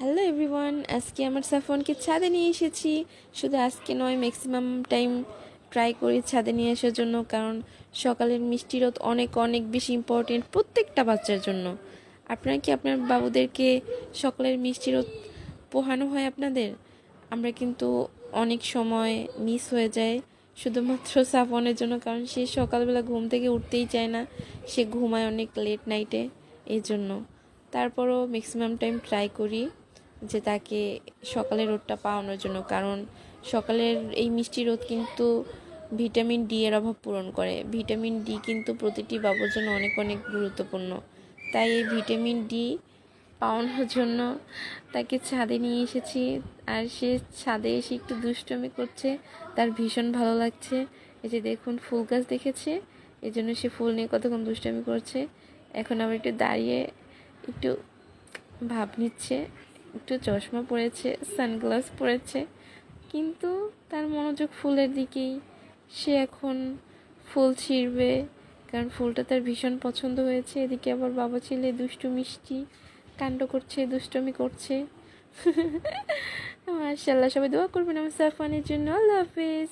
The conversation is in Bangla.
হ্যালো এভরিওয়ান, আজকে আমার সাফওয়ানকে ছাদে নিয়ে এসেছি। শুধু আজকে নয়, ম্যাক্সিমাম টাইম ট্রাই করি ছাদে নিয়ে আসার জন্য, কারণ সকালের মিষ্টি রোদ অনেক অনেক বেশি ইম্পর্টেন্ট প্রত্যেকটা বাচ্চার জন্য। আপনারা কি আপনার বাবুদেরকে সকালের মিষ্টি রোদ পোহানো হয় আপনাদের? আমরা কিন্তু অনেক সময় মিস হয়ে যায় শুধুমাত্র সাফওয়ানের জন্য, কারণ সে সকালবেলা ঘুম থেকে উঠতেই চায় না, সে ঘুমায় অনেক লেট নাইটে, এই জন্য। তারপরও ম্যাক্সিমাম টাইম ট্রাই করি যে তাকে সকালের রোদটা পাওয়ানোর জন্য, কারণ সকালের এই মিষ্টি রোদ কিন্তু ভিটামিন ডি এর অভাব পূরণ করে। ভিটামিন ডি কিন্তু প্রতিটি বাবুর জন্য অনেক অনেক গুরুত্বপূর্ণ। তাই এই ভিটামিন ডি পাওয়ানোর জন্য তাকে ছাদে নিয়ে এসেছি। আর সে ছাদে এসে একটু দুষ্টুমি করছে, তার ভীষণ ভালো লাগছে। এই যে দেখুন, ফুল গাছ দেখেছে, এই জন্য সে ফুল নিয়ে কতক্ষণ দুষ্টুমি করছে। এখন আবার একটু দাঁড়িয়ে একটু ভাব নিচ্ছে, একটু চশমা পরেছে, সানগ্লাস পরেছে, কিন্তু তার মনোযোগ ফুলের দিকেই। সে এখন ফুল ছিঁড়বে, কারণ ফুলটা তার ভীষণ পছন্দ হয়েছে। এদিকে আবার বাবা ছেলে দুষ্টু মিষ্টি কাণ্ড করছে, দুষ্টমি করছে। মাশাআল্লাহ, সবাই দোয়া করবেন আমার সাফওয়ানের জন্য। আল্লাহ হাফেজ।